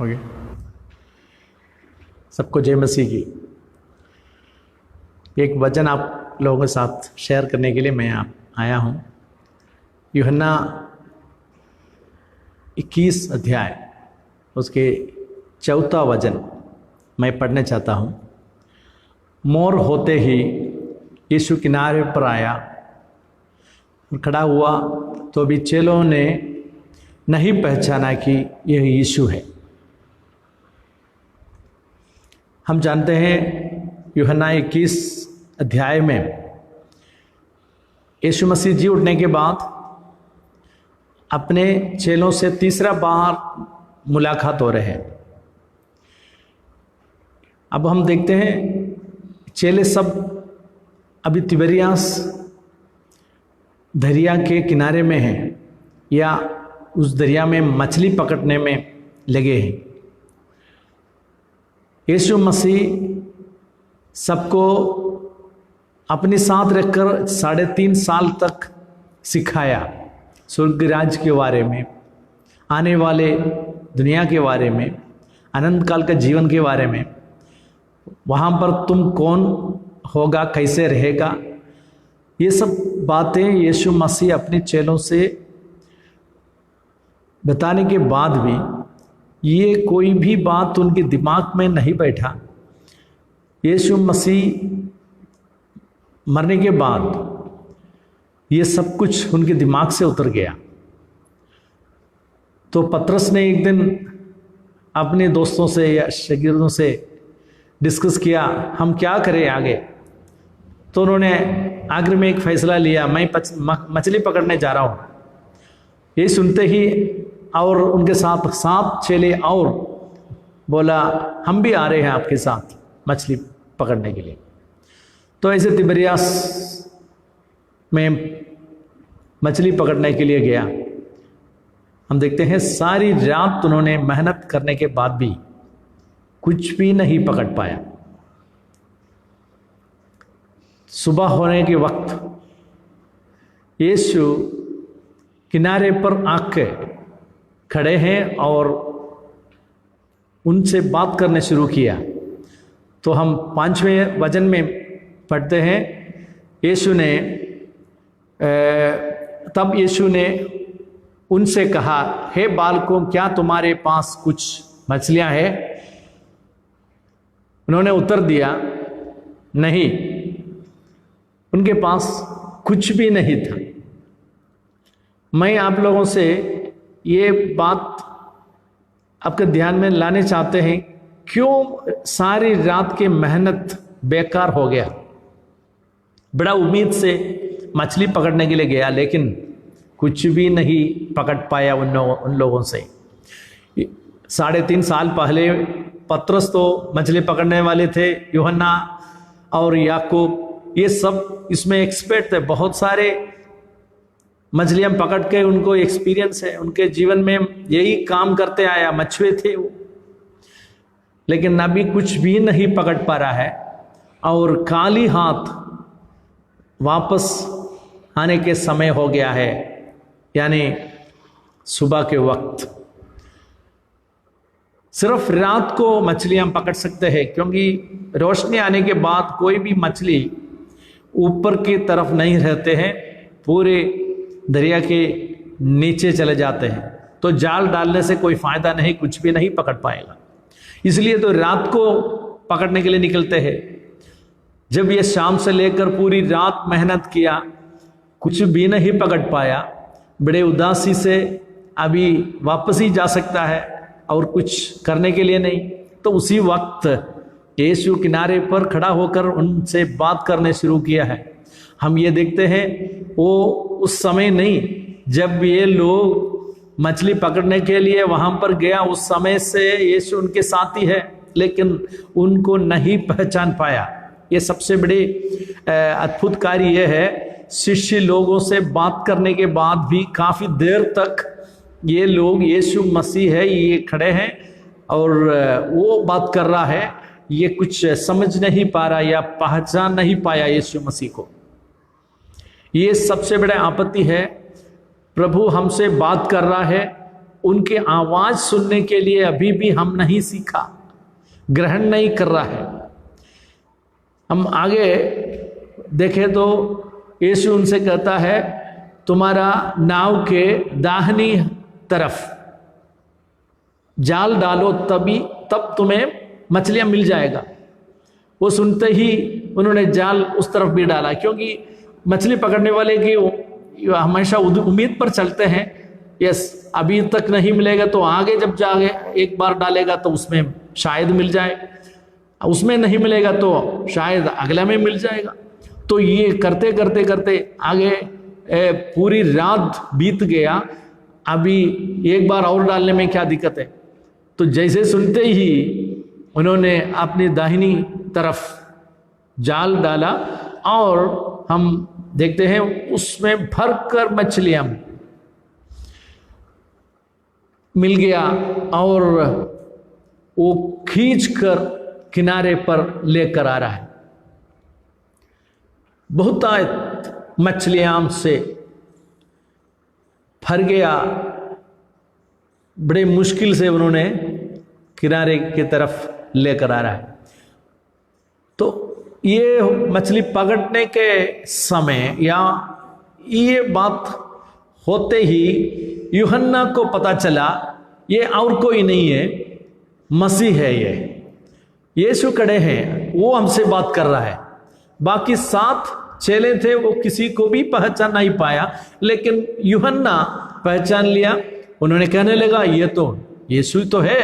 हो गया। सबको जय मसीह की। एक वचन आप लोगों के साथ शेयर करने के लिए मैं आया हूँ। यूहन्ना 21 अध्याय उसके 4वां वचन मैं पढ़ना चाहता हूँ। मोर होते ही यीशु किनारे पर आया और खड़ा हुआ, तो भी चेलों ने नहीं पहचाना कि यह यीशु है। हम जानते हैं यूहन्ना 21 अध्याय में यीशु मसीह जी उठने के बाद अपने चेलों से तीसरा बार मुलाकात हो रहे हैं। अब हम देखते हैं चेले सब अभी तिबरियास दरिया के किनारे में हैं या उस दरिया में मछली पकड़ने में लगे हैं। यीशु मसीह सबको अपने साथ रखकर 3.5 साल तक सिखाया, स्वर्ग राज्य के बारे में, आने वाले दुनिया के बारे में, अनंत काल का जीवन के बारे में, वहाँ पर तुम कौन होगा, कैसे रहेगा, ये सब बातें यीशु मसीह अपने चेलों से बताने के बाद भी ये कोई भी बात उनके दिमाग में नहीं बैठा। यीशु मसीह मरने के बाद ये सब कुछ उनके दिमाग से उतर गया। तो पतरस ने एक दिन अपने दोस्तों से या शागिर्दों से डिस्कस किया, हम क्या करें आगे। तो उन्होंने आखिर में एक फैसला लिया, मैं मछली पकड़ने जा रहा हूँ। ये सुनते ही और उनके साथ 7 चेले और बोला, हम भी आ रहे हैं आपके साथ मछली पकड़ने के लिए। तो ऐसे तिबरियास में मछली पकड़ने के लिए गया। हम देखते हैं सारी रात उन्होंने मेहनत करने के बाद भी कुछ भी नहीं पकड़ पाया। सुबह होने के वक्त यीशु किनारे पर आके खड़े हैं और उनसे बात करने शुरू किया। तो हम 5वें वचन में पढ़ते हैं, तब यीशु ने उनसे कहा, हे बालकों, क्या तुम्हारे पास कुछ मछलियां हैं? उन्होंने उत्तर दिया, नहीं, उनके पास कुछ भी नहीं था। मैं आप लोगों से ये बात आपके ध्यान में लाने चाहते हैं, क्यों सारी रात की मेहनत बेकार हो गया। बड़ा उम्मीद से मछली पकड़ने के लिए गया, लेकिन कुछ भी नहीं पकड़ पाया उन लोगों से। 3.5 साल पहले पतरस तो मछली पकड़ने वाले थे, यूहन्ना और याकूब ये सब इसमें एक्सपर्ट थे। बहुत सारे मछलियां पकड़ के उनको एक्सपीरियंस है, उनके जीवन में यही काम करते आया, मछुए थे वो। लेकिन अभी कुछ भी नहीं पकड़ पा रहा है और खाली हाथ वापस आने के समय हो गया है, यानी सुबह के वक्त। सिर्फ रात को मछलियां पकड़ सकते हैं, क्योंकि रोशनी आने के बाद कोई भी मछली ऊपर की तरफ नहीं रहते हैं, पूरे दरिया के नीचे चले जाते हैं। तो जाल डालने से कोई फायदा नहीं, कुछ भी नहीं पकड़ पाएगा। इसलिए तो रात को पकड़ने के लिए निकलते हैं। जब ये शाम से लेकर पूरी रात मेहनत किया, कुछ भी नहीं पकड़ पाया, बड़े उदासी से अभी वापस ही जा सकता है और कुछ करने के लिए नहीं। तो उसी वक्त यीशु किनारे पर खड़ा होकर उनसे बात करने शुरू किया है। हम ये देखते हैं वो उस समय नहीं जब ये लोग मछली पकड़ने के लिए वहां पर गया, उस समय से यीशु उनके साथी है, लेकिन उनको नहीं पहचान पाया। ये सबसे बड़ी अद्भुत कार्य यह है, शिष्य लोगों से बात करने के बाद भी काफी देर तक ये लोग यीशु मसीह है, ये खड़े हैं और वो बात कर रहा है, ये कुछ समझ नहीं पा रहा या पहचान नहीं पाया यीशु मसीह को। ये सबसे बड़ा आपत्ति है। प्रभु हमसे बात कर रहा है उनके आवाज सुनने के लिए अभी भी हम नहीं सीखा, ग्रहण नहीं कर रहा है। हम आगे देखें तो यीशु उनसे कहता है, तुम्हारा नाव के दाहिनी तरफ जाल डालो, तब तुम्हें मछलियां मिल जाएगा। वो सुनते ही उन्होंने जाल उस तरफ भी डाला, क्योंकि मछली पकड़ने वाले की हमेशा उम्मीद पर चलते हैं, यस अभी तक नहीं मिलेगा तो आगे जब जागे एक बार डालेगा तो उसमें शायद मिल जाए, उसमें नहीं मिलेगा तो शायद अगला में मिल जाएगा। तो ये करते करते करते आगे पूरी रात बीत गया, अभी एक बार और डालने में क्या दिक्कत है। तो जैसे सुनते ही उन्होंने अपनी दाहिनी तरफ जाल डाला और हम देखते हैं उसमें भरकर मछलियां मिल गया और वो खींचकर किनारे पर लेकर आ रहा है। बहुतायत मछलियां से भर गया, बड़े मुश्किल से उन्होंने किनारे की तरफ लेकर आ रहा है। तो ये मछली पकड़ने के समय या ये बात होते ही यूहन्ना को पता चला ये और कोई नहीं है, मसीह है। ये यीशु खड़े हैं, वो हमसे बात कर रहा है। बाकी 7 चेले थे, वो किसी को भी पहचान नहीं पाया, लेकिन यूहन्ना पहचान लिया। उन्होंने कहने लगा ये तो यीशु तो है।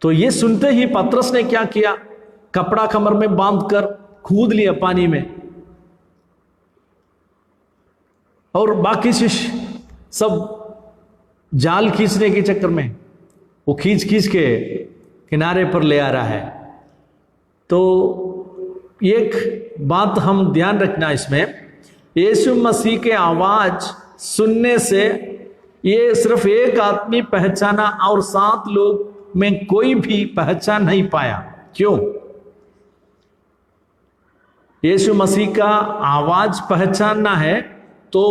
तो ये सुनते ही पतरस ने क्या किया, कपड़ा कमर में बांधकर कूद लिया पानी में, और बाकी शिष्य सब जाल खींचने के चक्कर में वो खींच खींच के किनारे पर ले आ रहा है। तो एक बात हम ध्यान रखना इसमें, यीशु मसीह के आवाज सुनने से ये सिर्फ एक आदमी पहचाना और 7 लोग में कोई भी पहचान नहीं पाया। क्यों? यीशु मसीह का आवाज पहचानना है तो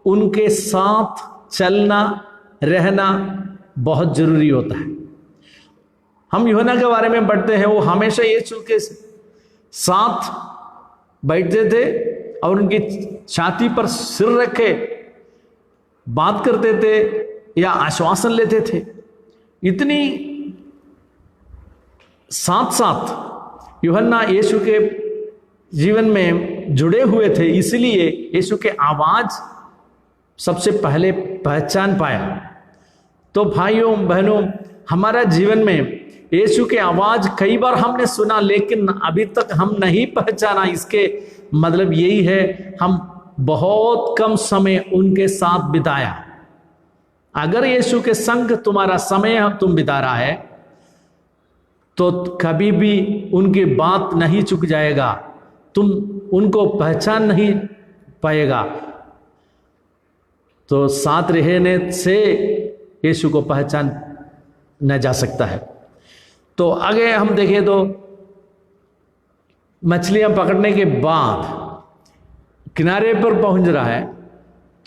उनके साथ चलना रहना बहुत जरूरी होता है। हम यूहन्ना के बारे में पढ़ते हैं, वो हमेशा यीशु के साथ बैठते थे और उनकी छाती पर सिर रखे बात करते थे या आश्वासन लेते थे। इतनी साथ साथ यूहन्ना यीशु के जीवन में जुड़े हुए थे, इसलिए यीशु के आवाज सबसे पहले पहचान पाया। तो भाइयों बहनों, हमारा जीवन में यीशु के आवाज कई बार हमने सुना, लेकिन अभी तक हम नहीं पहचाना। इसके मतलब यही है हम बहुत कम समय उनके साथ बिताया। अगर यीशु के संग तुम्हारा समय तुम बिता रहा है तो कभी भी उनकी बात नहीं चुक जाएगा, तुम उनको पहचान नहीं पाएगा। तो साथ रहने से यीशु को पहचान न जा सकता है। तो आगे हम देखें तो मछलियां पकड़ने के बाद किनारे पर पहुंच रहा है,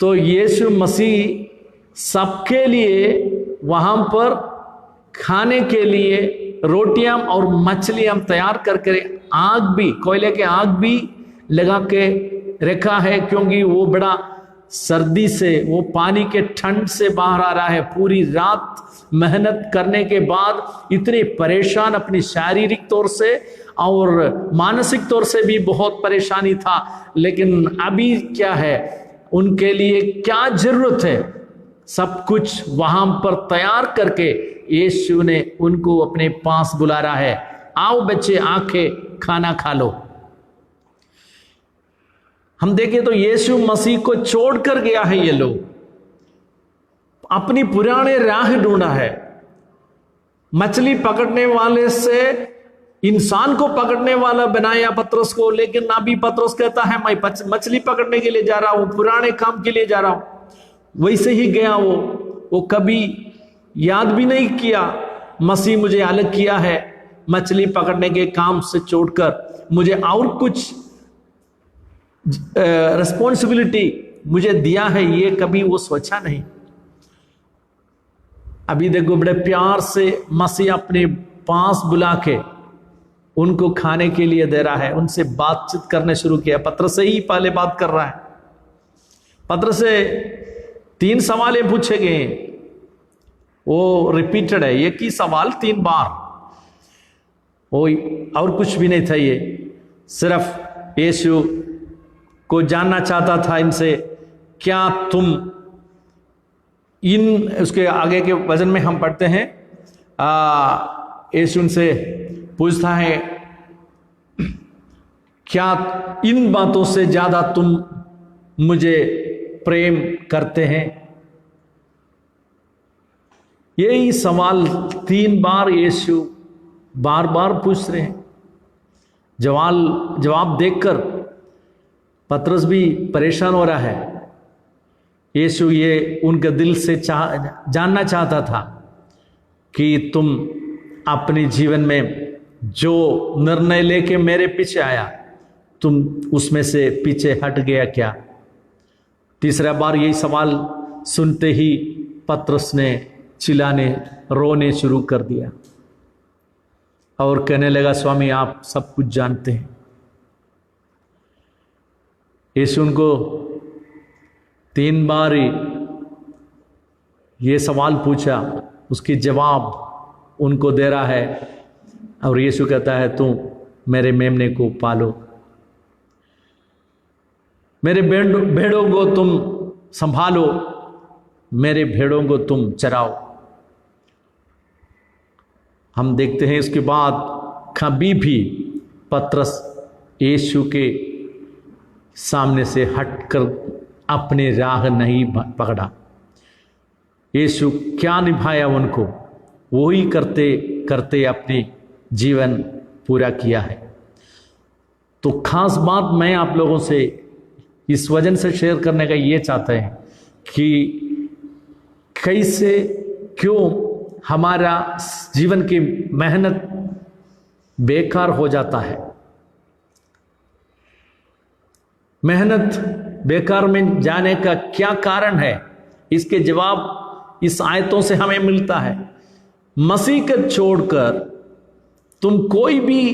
तो यीशु मसीह सबके लिए वहां पर खाने के लिए रोटियां और मछलियां तैयार करके आग भी, कोयले के आग भी लगा के रखा है, क्योंकि वो बड़ा सर्दी से, वो पानी के ठंड से बाहर आ रहा है। पूरी रात मेहनत करने के बाद इतने परेशान, अपनी शारीरिक तौर से और मानसिक तौर से भी बहुत परेशानी था। लेकिन अभी क्या है, उनके लिए क्या जरूरत है, सब कुछ वहां पर तैयार करके यीशु ने उनको अपने पास बुला रहा है। आओ बच्चे, आके खाना खा लो। हम देखें तो यीशु मसीह को छोड़कर गया है, ये लोग अपनी पुराने राह ढूंढा है। मछली पकड़ने वाले से इंसान को पकड़ने वाला बनाया पतरस को, लेकिन अभी पतरस कहता है मैं मछली पकड़ने के लिए जा रहा हूं, पुराने काम के लिए जा रहा हूं। वैसे ही गया वो कभी याद भी नहीं किया मसीह मुझे अलग किया है मछली पकड़ने के काम से छोड़कर, मुझे और कुछ रिस्पॉन्सिबिलिटी मुझे दिया है, ये कभी वो सोचा नहीं। अभी देखो बड़े प्यार से मसीह अपने पास बुला के उनको खाने के लिए दे रहा है, उनसे बातचीत करने शुरू किया। पतरस से ही पहले बात कर रहा है। पतरस से 3 सवाल पूछे गए, वो रिपीटेड है, एक ही सवाल 3 बार, वो और कुछ भी नहीं था। ये सिर्फ यीशु को जानना चाहता था इनसे, क्या तुम इन, उसके आगे के वचन में हम पढ़ते हैं, यीशु उनसे पूछता है, क्या इन बातों से ज्यादा तुम मुझे प्रेम करते हैं? यही सवाल 3 बार यीशु बार बार पूछ रहे हैं। जवाब देखकर पतरस भी परेशान हो रहा है। यीशु ये उनके दिल से जानना चाहता था कि तुम अपने जीवन में जो निर्णय लेके मेरे पीछे आया, तुम उसमें से पीछे हट गया क्या? तीसरा बार यही सवाल सुनते ही पतरस ने चिल्लाने रोने शुरू कर दिया और कहने लगा, स्वामी आप सब कुछ जानते हैं। यीशु उनको 3 बार ये सवाल पूछा, उसकी जवाब उनको दे रहा है और यीशु कहता है, तुम मेरे मेमने को पालो, मेरे भेड़ों को तुम संभालो, मेरे भेड़ों को तुम चराओ। हम देखते हैं इसके बाद कभी भी पतरस यीशु के सामने से हटकर अपने राह नहीं पकड़ा। यीशु क्या निभाया उनको, वो ही करते करते अपने जीवन पूरा किया है। तो खास बात मैं आप लोगों से इस वजन से शेयर करने का ये चाहते हैं कि कैसे, क्यों हमारा जीवन की मेहनत बेकार हो जाता है। मेहनत बेकार में जाने का क्या कारण है, इसके जवाब इस आयतों से हमें मिलता है। मसीह को छोड़कर तुम कोई भी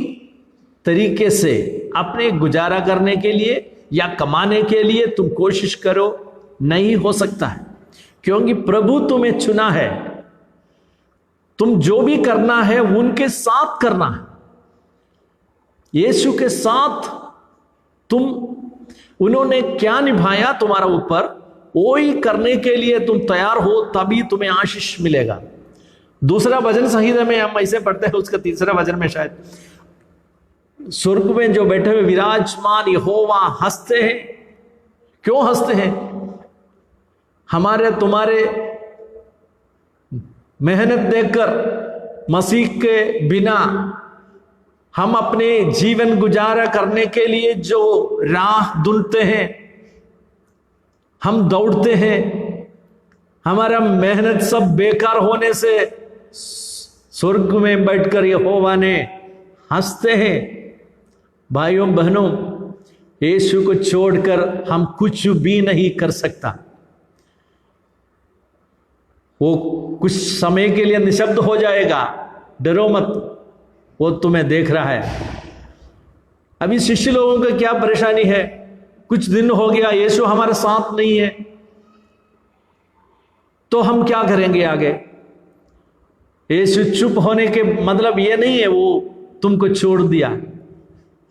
तरीके से अपने गुजारा करने के लिए या कमाने के लिए तुम कोशिश करो, नहीं हो सकता है, क्योंकि प्रभु तुम्हें चुना है। तुम जो भी करना है उनके साथ करना है, यीशु के साथ। तुम, उन्होंने क्या निभाया तुम्हारा ऊपर, वो ही करने के लिए तुम तैयार हो, तभी तुम्हें आशीष मिलेगा। दूसरा भजन संहिता में हम ऐसे पढ़ते हैं, उसका तीसरा भजन में शायद, स्वर्ग में जो बैठे हुए विराजमान यहोवा हंसते हैं। क्यों हंसते हैं? हमारे तुम्हारे मेहनत देखकर, मसीह के बिना हम अपने जीवन गुजारा करने के लिए जो राह ढूंढते हैं, हम दौड़ते हैं, हमारा मेहनत सब बेकार होने से स्वर्ग में बैठकर यहोवा ने हंसते हैं। भाइयों बहनों, यीशु को छोड़कर हम कुछ भी नहीं कर सकता। वो कुछ समय के लिए निशब्द हो जाएगा, डरो मत, वो तुम्हें देख रहा है। अभी शिष्य लोगों को क्या परेशानी है, कुछ दिन हो गया यीशु हमारे साथ नहीं है, तो हम क्या करेंगे आगे? यीशु चुप होने के मतलब ये नहीं है वो तुमको छोड़ दिया,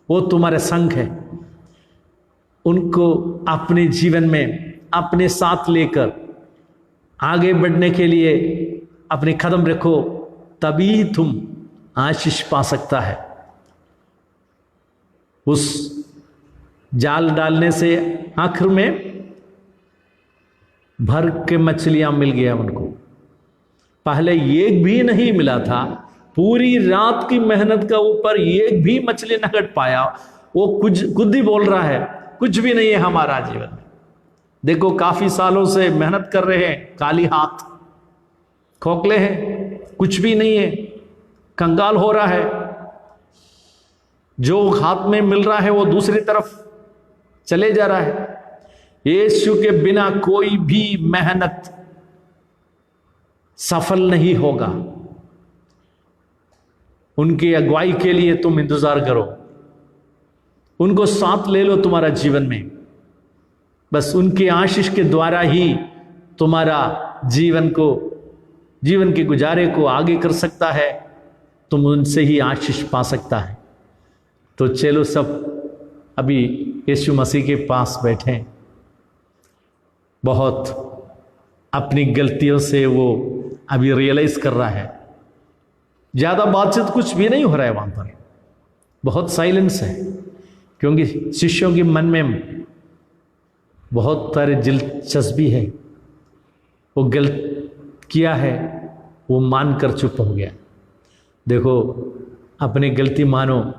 वो तुम्हारे संग है। उनको अपने जीवन में अपने साथ लेकर आगे बढ़ने के लिए अपने कदम रखो, तभी तुम आशीष पा सकता है। उस जाल डालने से आखिर में भर के मछलियां मिल गया उनको। पहले एक भी नहीं मिला था, पूरी रात की मेहनत का ऊपर एक भी मछली न कट पाया। वो कुछ खुद ही बोल रहा है, कुछ भी नहीं है हमारा जीवन में। देखो काफी सालों से मेहनत कर रहे हैं, खाली हाथ, खोखले हैं, कुछ भी नहीं है, कंगाल हो रहा है। जो हाथ में मिल रहा है वो दूसरी तरफ चले जा रहा है। यीशु के बिना कोई भी मेहनत सफल नहीं होगा। उनकी अगुवाई के लिए तुम इंतजार करो, उनको साथ ले लो तुम्हारा जीवन में। बस उनकी आशीष के द्वारा ही तुम्हारा जीवन के गुजारे को आगे कर सकता है, तुम उनसे ही आशीष पा सकता है। तो चलो सब अभी यीशु मसीह के पास बैठे। बहुत अपनी गलतियों से वो अभी रियलाइज कर रहा है। ज्यादा बातचीत कुछ भी नहीं हो रहा है वहां पर, बहुत साइलेंस है, क्योंकि शिष्यों के मन में बहुत सारे दिलचस्पी है। वो गलत किया है, वो मानकर चुप हो गया। देखो, अपनी गलती मानो।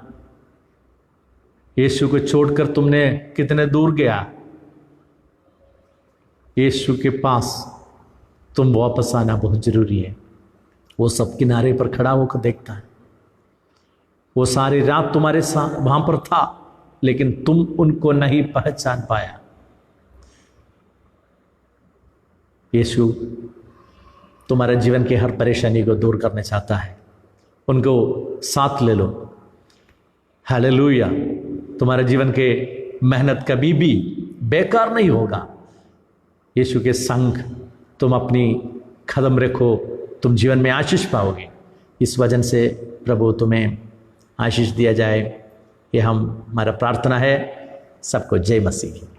यीशु को छोड़कर तुमने कितने दूर गया। यीशु के पास तुम वापस आना बहुत जरूरी है। वो सब किनारे पर खड़ा होकर देखता है। वो सारी रात तुम्हारे साथ वहां पर था, लेकिन तुम उनको नहीं पहचान पाया। यीशु तुम्हारे जीवन की हर परेशानी को दूर करना चाहता है। उनको साथ ले लो। हालेलुया। तुम्हारे जीवन के मेहनत कभी भी बेकार नहीं होगा। यीशु के संग तुम अपनी कदम रखो, तुम जीवन में आशीष पाओगे। इस वजन से प्रभु तुम्हें आशीष दिया जाए, ये हमारा प्रार्थना है। सबको जय मसीह।